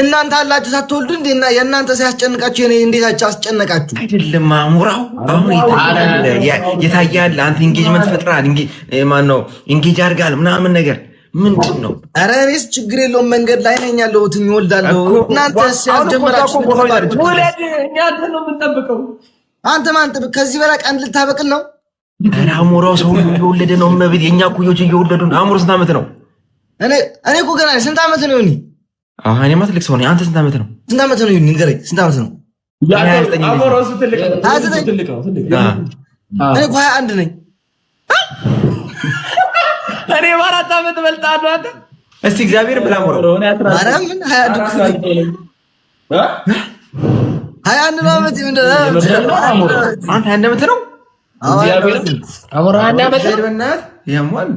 እናንተ አላችሁ ሳትወልዱ እንዴና የእናንተ ሲያስጨንቃችሁ የኔ እንዴት አስጨነቃችሁ? አይደለም አሙራው አሁን የታያለ አንተ ኢንጌጅመንት ፈጥራል ማን ነው ኢንጌጅ አድርጋል ምናምን ነገር ምንድን ነው? ኧረ እኔስ ችግር የለውም መንገድ ላይ ነኝ ያለሁት እወልዳለሁ። እናንተ ሲያስጀምራችሁ ወለድ እኛ አንተ ነው የምንጠብቀው። አንተ ማን ጥብቅ ከዚህ በላይ ቀን ልታበቅል ነው? ኧረ አሙራው ሰው እየወለደ ነው መብት የኛ ኩዮች እየወለዱ ነው። አሙሮ ስንት ዓመት ነው? እኔ እኮ ገና ስንት ዓመት ነው ይሁን? እኔ ማትልክ ሰው ነኝ። አንተ ስንት ዓመት ነው? ስንት ዓመት ነው ይሁን ንገረኝ። ስንት ዓመት ነው? አሙራው ትልቅ ነው። እኔ እኮ 21 ነኝ። እኔ በአራት ዓመት እበልጣለሁ አንተ። እስቲ እግዚአብሔር ብላ አሙራው ማርያም 21 ነው ዓመት ምንድን ነው? አንተ 21 ዓመት ነው? አሙራው 21 ዓመት ነው። በእናትህ ያሟል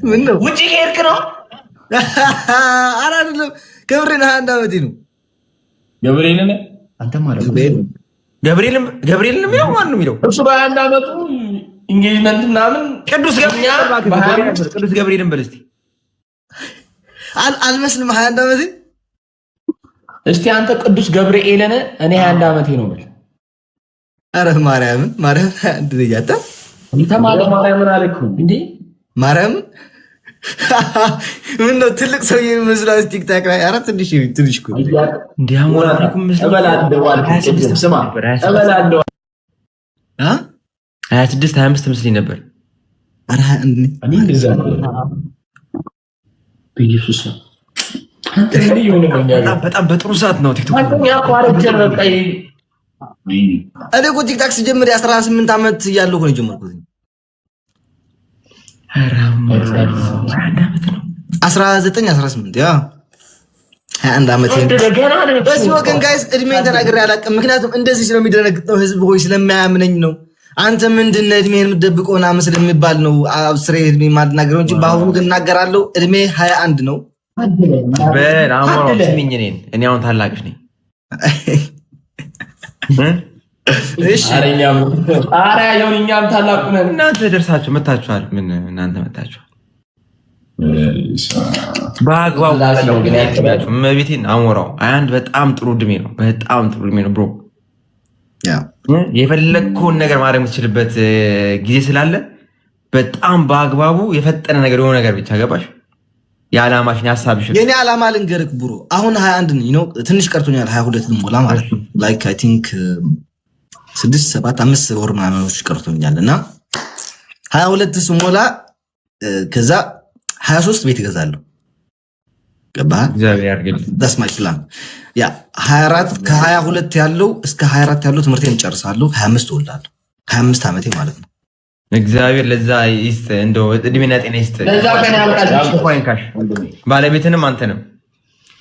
ምን ነው ውጪ ከሄድክ ነው? ኧረ አይደለም ገብርኤል 21 ዓመቴ ነው። ገብርኤልን አንተ ማለት ገብርኤልን የሚለው ማን ነው የሚለው? እሱ በ21 ዓመቱ ኢንጌጅመንት ምናምን ቅዱስ ገብርኤልን በል እስቲ አልመስልም 21 ዓመቴ። እስቲ አንተ ቅዱስ ገብርኤልን እኔ 21 ዓመቴ ነው በል። ኧረ ማርያምን 21 ነኝ። አንተ ማርያምን አልኩ እንዴ ማርያም ምን ነው ትልቅ ሰው የሚመስለው ቲክታክ ላይ? ኧረ ትንሽ እኮ እንዴ አሞራ ታሪኩም እበላለሁ አልኩ። ስማ እበላለሁ 26 25 መስሎኝ ነበር። ኧረ እኔ እንደዛ ነው በኢየሱስ አንተ እንዴ በጣም በጥሩ ሰዓት ነው ቲክቶክ አንተ ያቋረጀ በቃ እኔ እኮ ቲክታክ ስጀምር የ18 ዓመት እያለሁ እኮ ነው የጀመርኩት። 19 18 ያ 21 ዓመት ነው። በዚህ ወገን ጋይስ እድሜን ተናግሬ አላውቅም። ምክንያቱም እንደዚህ ስለሚደነግጠው ህዝብ ሆይ ስለማያምነኝ ነው። አንተ ምንድነው እድሜን የምትደብቀው ምናምን ስለሚባል ነው አብስሬ እድሜ ማድናገረው እንጂ በአሁኑ ግን እናገራለሁ። እድሜ 21 ነው። በአሞራው ስሚኝ እኔ አሁን ታላቅሽ ነኝ። እሺ አረ የኛም ታላቁ ነን። እናንተ ደርሳችሁ መታችኋል። ምን እናንተ መታችኋል በአግባቡ ነው። መቤቴን አሞራው 21 በጣም ጥሩ እድሜ ነው። በጣም ጥሩ እድሜ ነው ብሮ። የፈለግከውን ነገር ማድረግ የምትችልበት ጊዜ ስላለ በጣም በአግባቡ የፈጠነ ነገር የሆነ ነገር ብቻ ገባሽ። የዓላማሽን ሀሳብሽን የኔ ዓላማ ልንገርክ ብሮ። አሁን 21 ነው። ትንሽ ቀርቶኛል 22 ልሞላ ማለት ነው። ላይክ አይ ቲንክ 6 7 5 ወር ምናምኖች ቀርቶኛል እና 22 ስሞላ ከዛ 23 ቤት እገዛለሁ። ገባህ? እግዚአብሔር ያርግልኝ። ዳስ ማይ ፕላን ያ 24 ከ22 ያለው እስከ 24 ያለው ትምህርቴን እጨርሳለሁ። 25 እወልዳለሁ። 25 ዓመቴ ማለት ነው። እግዚአብሔር ለዛ ይስጥ፣ እንደው እድሜና ጤና ይስጥ። ለዛ ቀን ያልቃሽ ባለቤትንም አንተንም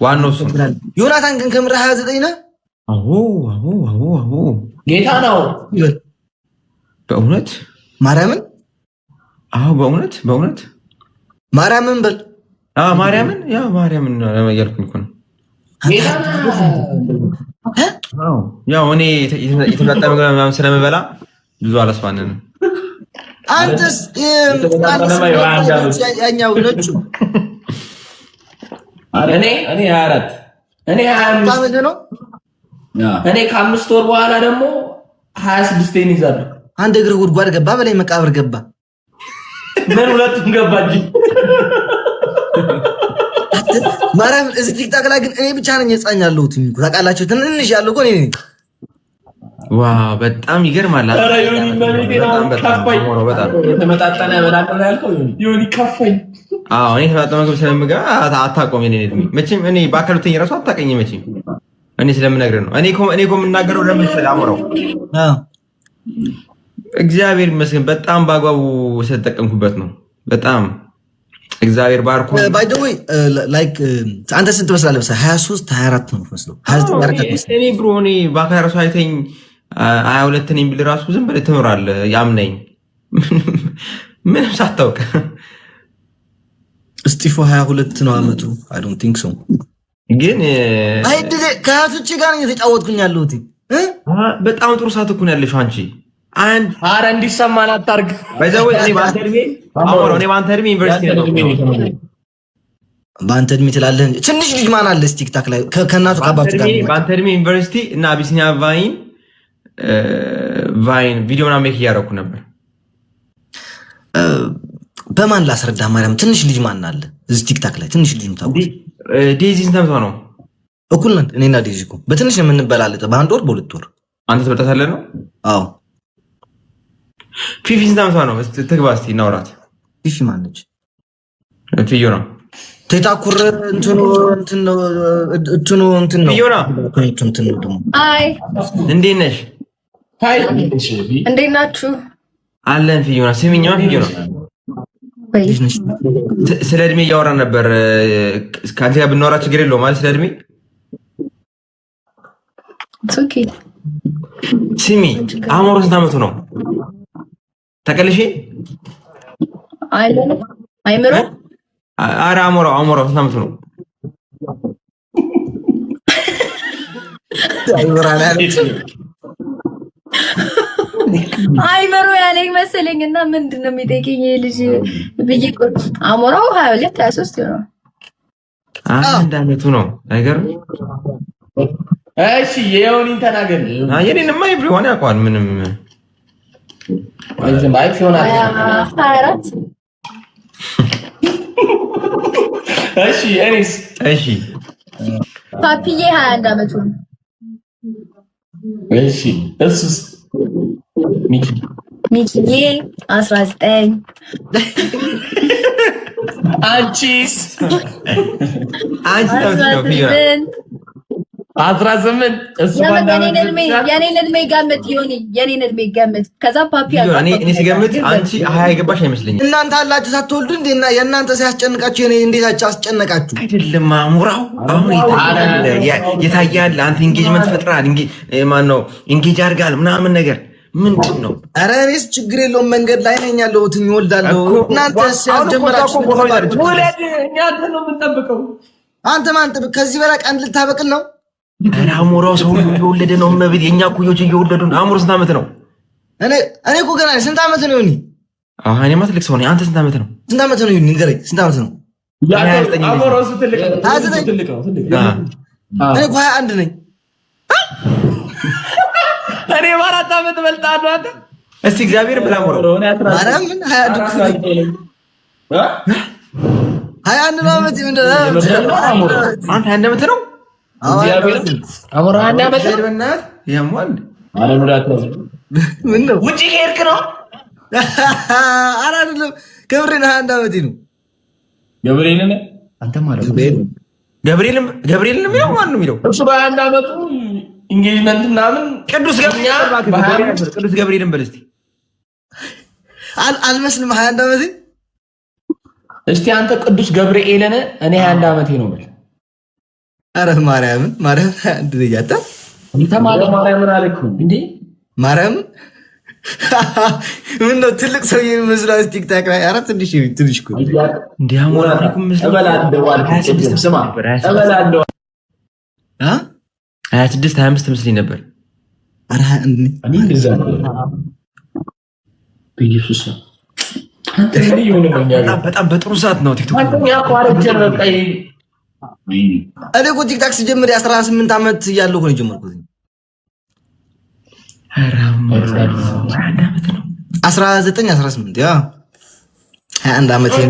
ዋናው እሱ ዮናታን ግን ከምር 29 ነህ? አዎ ጌታ ነው በእውነት ማርያምን። አዎ በእውነት ማርያምን በል። ማርያምን ያልኩኝ እኮ ነው። ያው እኔ የተመጣጠነ ምግብ ምናምን ስለምበላ ብዙ አላስፋነንም። አንተስ ያኛው ነጩ እኔ 24 እኔ 25 ነው። እኔ ከ5 ወር በኋላ ደግሞ 26 ይዛለሁ። አንድ እግር ጉድጓድ ገባ፣ በላይ መቃብር ገባ። ምን ሁለቱም ገባ እንጂ ማርያም። እዚህ ቲክታክ ላይ ግን እኔ ብቻ ነኝ ህፃን ያለሁት እኮ ታውቃላችሁ። ትንሽ ያለው እኮ እኔ ነኝ። ዋው በጣም ይገርማል። ኧረ የተመጣጠነ በላቀ ያልከው ዮኒ ከፋኝ። እኔ የተመጣጠነ ምግብ ስለምገባ አታውቀውም። የእኔን እድሜ መቼም እኔ በአካሉተኝ እራሱ አታውቀኝ መቼም። እኔ ስለምነግርህ ነው። እኔ እኮ የምናገረው ለምሳሌ አሞራው እግዚአብሔር ይመስገን በጣም በአግባቡ ስለተጠቀምኩበት ነው። በጣም እግዚአብሔር ባርኮ። ባይ ዘ ወይ ላይክ አንተ ስንት ትመስላለህ? 23 24 ነው መስሎ 29 እኔ ብሮ እኔ በአካል ራሱ አይተኝ 22 ነኝ ብል ራሱ ዝም ብለህ ትኖራለህ። ያምነኝ ምንም ሳታውቅ። እስጢፎ 22 ነው አመቱ። አይ ዶንት ቲንክ ሶ ግን አይደለ ከአያቶቼ ጋር ነው የተጫወትኩኝ ያለሁት። በጣም ጥሩ ሰዓት እኮ ነው ያለሽው አንቺ። ኧረ እንዲሰማን አታርግ። ባይዘው እኔ በአንተ እድሜ ዩኒቨርሲቲ ነው በአንተ እድሜ ትላለህ። ትንሽ ልጅ ማን አለ ቲክታክ ላይ ከእናቱ ከአባቱ ጋር በአንተ እድሜ ዩኒቨርሲቲ እና አቢሲኒያ ቫይን ቪዲዮና ሜክ እያደረኩ ነበር። በማን ላስረዳ? ማርያም ትንሽ ልጅ ማን አለ እዚህ ቲክታክ ላይ? ትንሽ ልጅ ምታውቁት ዴዚ ስንት ዓመቷ ነው? እኩል ነን እኔና ዴዚ እኮ በትንሽ የምንበላለጥ በአንድ ወር በሁለት ወር። አንተ ትበልጣታለህ ነው? አዎ። ፊፊ ስንት ዓመቷ ነው? ትግባ እስኪ እናውራት። ፊፊ ማነች? ፊዮ ነው ተታኩር እንትኑ ነው ፊዮ ነው ደግሞ። አይ እንዴት ነሽ? ሃይ እንዴት ናችሁ? አለን። ፊዮ ነው ስሚኝማ። ፊዮ ነው ስለ እድሜ እያወራን ነበር። ከአንተ ጋር ብናወራ ችግር የለውም ማለት ስለ እድሜ። ኦኬ ስሚ አሞሮ ስንት ዓመቱ ነው ተቀልሼ? አይምሮ ኧረ አሞራው ስንት ዓመቱ ነው? አይምሮ ያለኝ መሰለኝና ምንድን ነው የሚጠይቀኝ ልጅ ብዬ አሞራው 22 23 ይሆናል። አንድ ዓመቱ ነው ነገር። እሺ የዮኒን ተናገር። የኔንማ ኤቭሪዋን ያውቀዋል። ምንም ባይክ ይሆናል። 24 እሺ እኔስ? እሺ ፓፒዬ 21 ዓመቱ ነው። እሺ እሱስ? ሚኪዬ 19። አንቺስ? አንቺ ነው ፊዮ 18 እሱ የኔን እድሜ ገምት ዮኒ፣ የኔን እድሜ ገምት። ከዛ ፓፒ እኔ ሲገምት አንቺ 20 የገባሽ አይመስለኝም። እናንተ አላችሁ ሳትወልዱ እንዴና የእናንተ ሲያስጨንቃችሁ የኔ እንዴት አስጨነቃችሁ? አይደለም አሞራው አሁን የታያል። አንተ ኢንጌጅመንት ፈጥራል። ማነው ኢንጌጅ አድርጋል ምናምን ነገር ምንድን ነው? ኧረ እኔስ ችግር የለውም መንገድ ላይ ነኝ ያለሁት እወልዳለሁ። እናንተ ሲያስጀምራችሁ ወለድ እኛ አንተ ነው የምንጠብቀው። አንተ ማን ጥብቅ? ከዚህ በላይ ቀን ልታበቅል ነው? ኧረ አሞራው ሰው እየወለደ ነው። መብት የኛ ኩዮች እየወለዱ ነው። አሞራው ስንት ዓመት ነው? እኔ እኮ ገና ስንት ዓመት ነው ዮኒ? እኔማ ትልቅ ሰው ነኝ። አንተ ስንት ዓመት ነው? ስንት ዓመት ነው ዮኒ? ንገረኝ ስንት ዓመት ነው? አሞራው ትልቅ ነው። እኔ እኮ 21 ነኝ። እኔ በ4 ዓመት እበልጣለሁ። አንተ እስቲ እግዚአብሔር ብላ አሞራው ማርያምን 21 ነው ዓመት ምንድን ነው? አንተ 21 ዓመት ነው? አሞራው 21 ዓመት ነው። በእናትህ ያሟል። አረ ሙዳት ነው። ምን ነው ውጪ ከሄድክ ነው? ኧረ አይደለም ገብሬን 21 ዓመቴ ነው። ገብርኤልን አንተ ማለት ገብርኤልን የሚለው ማን ነው የሚለው? እሱ በ21 ዓመቱ ኢንጌጅመንት ምናምን ቅዱስ ገብርኤልን በል እስቲ። አልመስልም 21 ዓመቴ። እስቲ አንተ ቅዱስ ገብርኤልን እኔ 21 ዓመቴ ነው በል። ኧረ ማርያምን 21 ነኝ። አንተ ማርያምን አልኩ እንዴ? ማርያምን ምን ነው ትልቅ ሰው የሚመስለው ቲክታክ ላይ? ኧረ ትንሽ እኮ እንዴ አሞራ ነው መስለው 26 25 መስለኝ ነበር። ኧረ እኔ እንደዛ ነው በኢየሱስ አንተ ምን ይሆንልኛል? በጣም በጥሩ ሰዓት ነው ቲክቶክ። አንተ ያቋረጀን በቃ እኔ እኮ ቲክታክ ስጀምር 18 ዓመት እያለሁ ነው የጀመርኩት። 19 18 ያ 21 ዓመት ነው።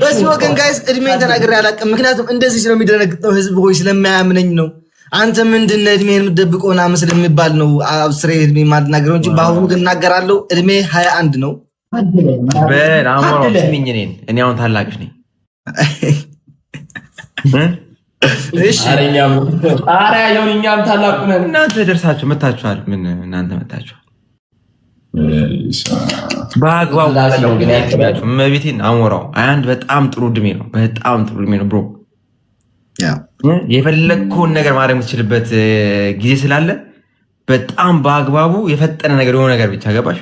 በዚህ ወገን ጋይስ እድሜን ተናግሬ አላውቅም። ምክንያቱም እንደዚህ ስለሚደነግጠው ህዝብ ሆይ ስለማያምነኝ ነው። አንተ ምንድነው እድሜን የምትደብቀው ምናምን ስለሚባል ነው አብስሬ እድሜ ማድናገረው እንጂ በአሁኑ ግን እናገራለሁ። እድሜ 21 ነው። በአሞራው ስሚኝ፣ እኔ አሁን ታላቅሽ ነኝ። እሺ ኧረ እኛም ታላቁ ነን። እናንተ ደርሳችሁ መታችኋል። ምን እናንተ መታችኋል? በአግባቡ መቤቴን አሞራው 21 በጣም ጥሩ እድሜ ነው። በጣም ጥሩ እድሜ ነው ብሮ። የፈለግከውን ነገር ማድረግ የምትችልበት ጊዜ ስላለ በጣም በአግባቡ የፈጠነ ነገር የሆነ ነገር ብቻ ገባሽ?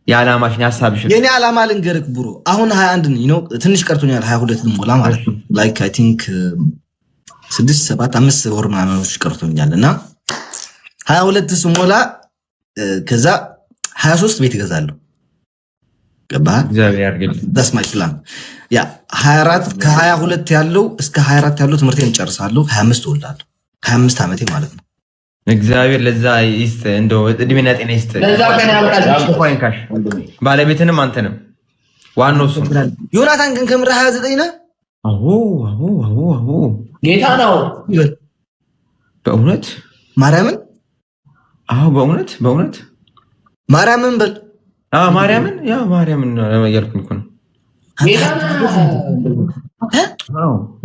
የዓላማሽን ሀሳብሽ የኔ ዓላማ ልንገርክ ብሮ። አሁን 21 ነው፣ ትንሽ ቀርቶኛል 22 ልሞላ ማለት ነው። ላይክ አይ ቲንክ 6 7 5 ወር ምናምኖች ቀርቶኛል እና 22 ስሞላ ከዛ 23 ቤት እገዛለሁ። ገባህ? እግዚአብሔር ያርግልኝ። ዳስ ማይ ፕላን። ያ 24 ከ22 ያለው እስከ 24 ያለው ትምህርቴን እጨርሳለሁ። 25 እወልዳለሁ። 25 ዓመቴ ማለት ነው። እግዚአብሔር ለዛ ይስጥ፣ እንደው እድሜና ጤና ይስጥ። ለዛ ቀን ያብቃሽ። ባለቤትንም አንተንም ዋናው እሱ ዮናታን ግን ከምር 29 ነህ? አዎ ጌታ ነው በእውነት ማርያምን። አዎ በእውነት ማርያምን በል። ማርያምን ነው እያልኩኝ እኮ ነው።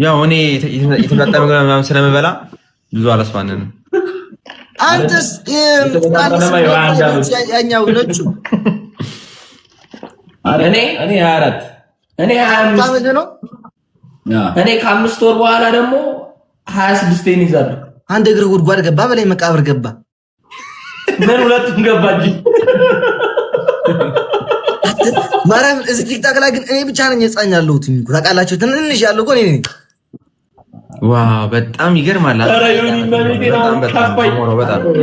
ያው እኔ የተመጣጠነ ምግብ ምናምን ስለምበላ ብዙ አላስፋንንም። አንተስ ያኛው ነጩ እኔ 24 እኔ 25 ነው። እኔ ከ5 ወር በኋላ ደግሞ 26 ይዛለሁ። አንድ እግር ጉድጓድ ገባ፣ በላይ መቃብር ገባ። ምን ሁለቱም ገባ እንጂ ማርያም እዚህ ቲክታክ ላይ ግን እኔ ብቻ ነኝ ህፃን ያለሁት እኮ ታውቃላችሁ። ትንሽ ያለው እኮ እኔ ነኝ። ዋው በጣም ይገርማል።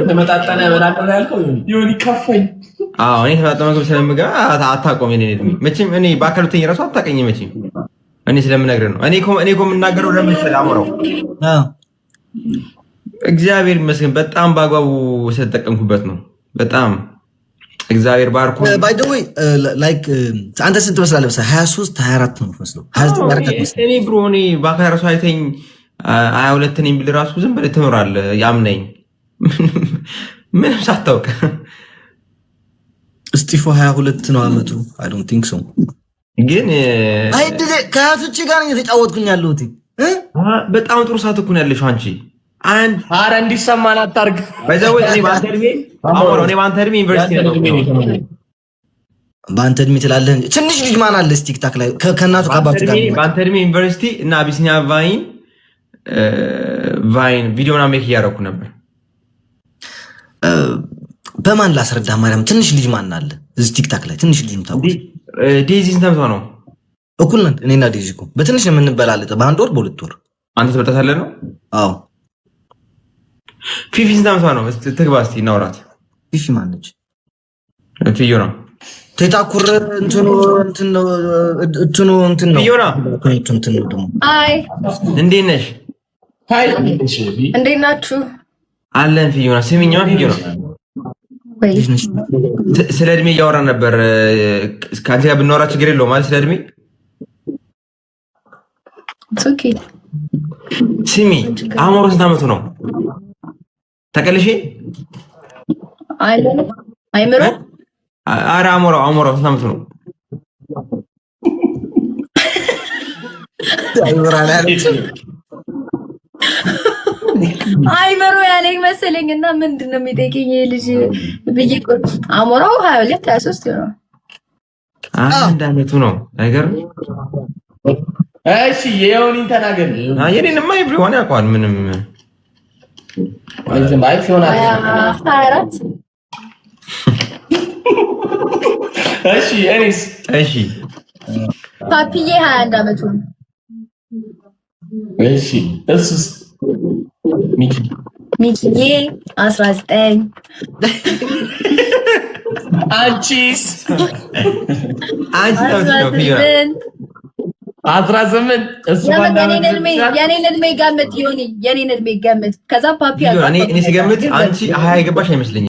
የተመጣጠነ በላቀው ያልከው ይሁን ይከፈኝ። እኔ የተመጣጠነ ምግብ ስለምገባ አታቆም። የኔ እድሜ መቼም እኔ በአካሉተኝ እራሱ አታውቀኝ መቼም። እኔ ስለምነግርህ ነው። እኔ እኮ የምናገረው ለምን ስለአሞራው እግዚአብሔር ይመስገን በጣም በአግባቡ ስለተጠቀምኩበት ነው። በጣም እግዚአብሔር ባርኮ። ባይ ዘ ወይ ላይክ አንተ ስንት ትመስላለህ? 23 24 ነው የምትመስለው። 29 እኔ ብሮ እኔ በአካል እራሱ አይተኝ 22 ነኝ ቢል እራሱ ዝም ብለህ ትኖራለህ። ያምነኝ ምንም ሳታውቅ። እስጢፎ 22 ነው አመቱ። አይ ዶንት ቲንክ ሶ ግን አይደለ ከአያቶቼ ጋር ነው የተጫወትኩኝ ያለሁት። በጣም ጥሩ ሰዓት እኮ ነው ያለሽው አንቺ። ኧረ እንዲሰማን አታርግ። ባይዘው እኔ በአንተ እድሜ ዩኒቨርሲቲ ነው። በአንተ እድሜ ትላለህ። ትንሽ ልጅ ማን አለ ቲክታክ ላይ ከእናቱ ከአባቱ ጋር? በአንተ እድሜ ዩኒቨርሲቲ እና አቢሲኒያ ቫይን ቪዲዮና ሜክ እያደረኩ ነበር። በማን ላስረዳ? ማርያም ትንሽ ልጅ ማን አለ እዚህ ቲክታክ ላይ? ትንሽ ልጅ የምታውቁት ዴዚ ስንት ነው? እኩል ነን እኔና ዴዚ እኮ በትንሽ ነው የምንበላለጥ። በአንድ ወር በሁለት ወር። አንተ ትበልጣታለህ ነው? አዎ። ፊፊ ስንት ነው? ትግባ እስኪ እናውራት። ፊፊ ማነች? ፊዮ ነው ተታኩር እንትኑ ነው ፊዮ ነው ደግሞ። አይ እንዴት ነሽ? ሃይ እንዴት ናችሁ? አለን። ፊዮ ነው ስሚኛው። ፊዮ ነው ስለ እድሜ እያወራን ነበር። ከአንተ ጋር ብናወራ ችግር የለውም ማለት ስለ እድሜ። ኦኬ ስሚ አሞሮ ስንት ዓመቱ ነው? ተቀልሼ አይምሮ ኧረ አሞሮ ስንት ዓመቱ ነው? አይምሮ ያለኝ መሰለኝና ምንድን ነው የሚጠይቀኝ ልጅ ብዬ አሞራው 22 23 ነው። አንድ ዓመቱ ነው ነገር። እሺ የዮኒን ተናገር። የኔንማ ኤቭሪዋን ያውቀዋል። ምንም አይዘም ባይ ፊዮና 24 እሺ ኤኒስ እሺ ፓፒዬ 21 ዓመቱ ነው። እሺ እሱስ ሚኪዬ 19 አንቺስ? አንቺ ነው ፊዮ 18 እሱ የኔን እድሜ ገምት። ዮኒ የኔን እድሜ ገምት። ከዛ ፓፒ እኔ ሲገምት አንቺ 20 የገባሽ አይመስለኝም።